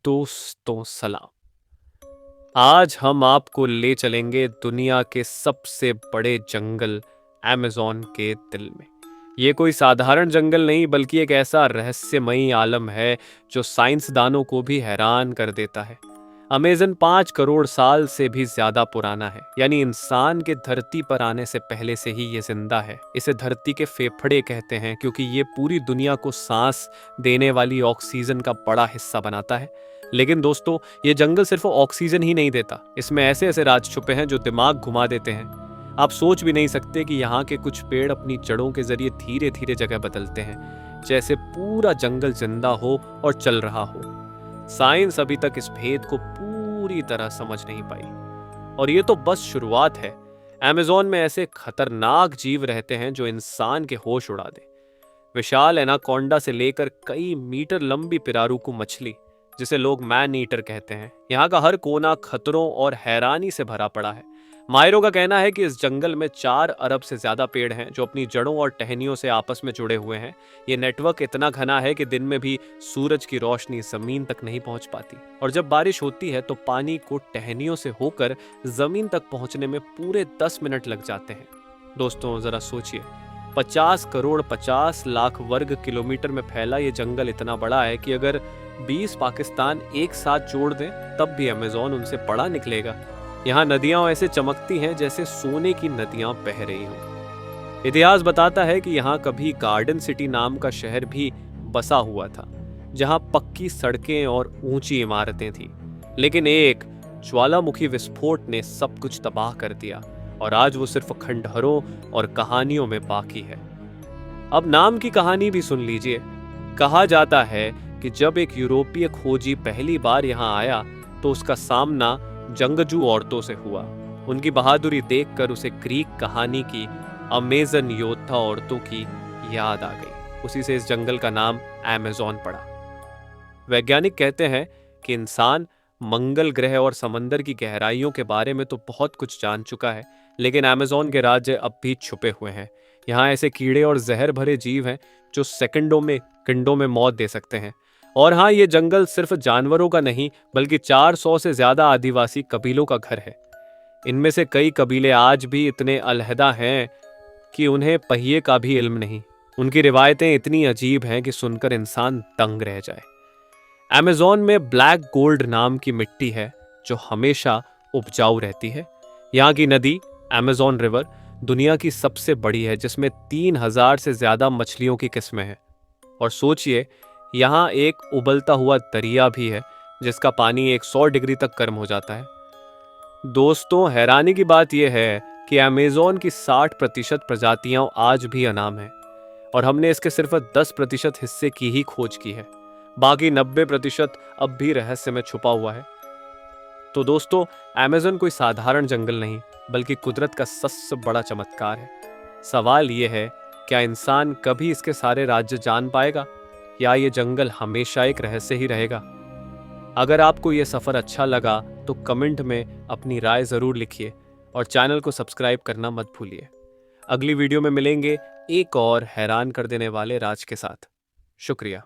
दोस्तों सलाम। आज हम आपको ले चलेंगे दुनिया के सबसे बड़े जंगल अमेज़न के दिल में। ये कोई साधारण जंगल नहीं बल्कि एक ऐसा रहस्यमयी आलम है जो साइंसदानों को भी हैरान कर देता है। अमेज़न 5 करोड़ साल से भी ज्यादा पुराना है, यानी इंसान के धरती पर आने से पहले से ही ये जिंदा है। इसे धरती के फेफड़े कहते हैं क्योंकि ये पूरी दुनिया को सांस देने वाली ऑक्सीजन का बड़ा हिस्सा बनाता है। लेकिन दोस्तों, ये जंगल सिर्फ ऑक्सीजन ही नहीं देता, इसमें ऐसे ऐसे राज छुपे हैं जो दिमाग घुमा देते हैं। आप सोच भी नहीं सकते कि यहाँ के कुछ पेड़ अपनी जड़ों के जरिए धीरे धीरे जगह बदलते हैं, जैसे पूरा जंगल जिंदा हो और चल रहा हो। साइंस अभी तक इस भेद को पूरी तरह समझ नहीं पाई। और ये तो बस शुरुआत है। अमेज़न में ऐसे खतरनाक जीव रहते हैं जो इंसान के होश उड़ा दे। विशाल एनाकोंडा से लेकर कई मीटर लंबी पिरारूकू मछली, जिसे लोग मैन ईटर कहते हैं, यहाँ का हर कोना खतरों और हैरानी से भरा पड़ा है। माहिरों का कहना है कि इस जंगल में 4 अरब से ज्यादा पेड़ हैं जो अपनी जड़ों और टहनियों से आपस में जुड़े हुए हैं। ये नेटवर्क इतना घना है कि दिन में भी सूरज की रोशनी जमीन तक नहीं पहुंच पाती, और जब बारिश होती है तो पानी को टहनियों से होकर जमीन तक पहुंचने में पूरे 10 मिनट लग जाते हैं। दोस्तों जरा सोचिए, 50 करोड़ 50 लाख वर्ग किलोमीटर में फैला ये जंगल इतना बड़ा है कि अगर 20 पाकिस्तान एक साथ जोड़ दें तब भी अमेज़न उनसे बड़ा निकलेगा। यहाँ नदियां ऐसे चमकती हैं जैसे सोने की नदियां बह रही हों। इतिहास बताता है कि यहाँ कभी गार्डन सिटी नाम का शहर भी बसा हुआ था, जहाँ पक्की सड़कें और ऊंची इमारतें थीं। लेकिन एक ज्वालामुखी विस्फोट ने सब कुछ तबाह कर दिया और आज वो सिर्फ खंडहरों और कहानियों में बाकी है। अब नाम की कहानी भी सुन लीजिए। कहा जाता है कि जब एक यूरोपीय खोजी पहली बार यहाँ आया तो उसका सामना जंगजू औरतों से हुआ। उनकी बहादुरी देखकर उसे ग्रीक कहानी की अमेज़न योद्धा औरतों की याद आ गई। उसी से इस जंगल का नाम अमेज़न पड़ा। वैज्ञानिक कहते हैं कि इंसान मंगल ग्रह और समंदर की गहराइयों के बारे में तो बहुत कुछ जान चुका है, लेकिन अमेज़न के राज्य अब भी छुपे हुए हैं। यहाँ ऐसे कीड़े और जहर भरे जीव हैं जो सेकंडों में किंडों में मौत दे सकते हैं। और हाँ, ये जंगल सिर्फ जानवरों का नहीं बल्कि 400 से ज्यादा आदिवासी कबीलों का घर है। इनमें से कई कबीले आज भी इतने अलहदा हैं कि उन्हें पहिए का भी इल्म नहीं। उनकी रिवायतें इतनी अजीब हैं कि सुनकर इंसान दंग रह जाए। अमेज़न में ब्लैक गोल्ड नाम की मिट्टी है जो हमेशा उपजाऊ रहती है। यहाँ की नदी अमेज़न रिवर दुनिया की सबसे बड़ी है, जिसमें 3000 से ज्यादा मछलियों की किस्में हैं। और सोचिए, यहाँ एक उबलता हुआ दरिया भी है जिसका पानी 100 डिग्री तक गर्म हो जाता है। दोस्तों, हैरानी की बात यह है कि अमेज़न की 60% प्रजातियां आज भी अनाम हैं और हमने इसके सिर्फ 10% हिस्से की ही खोज की है। बाकी 90% अब भी रहस्य में छुपा हुआ है। तो दोस्तों, अमेज़न कोई साधारण जंगल नहीं बल्कि कुदरत का सबसे बड़ा चमत्कार है। सवाल यह है, क्या इंसान कभी इसके सारे राज्य जान पाएगा या ये जंगल हमेशा एक रहस्य ही रहेगा? अगर आपको ये सफर अच्छा लगा तो कमेंट में अपनी राय जरूर लिखिए और चैनल को सब्सक्राइब करना मत भूलिए। अगली वीडियो में मिलेंगे एक और हैरान कर देने वाले राज के साथ। शुक्रिया।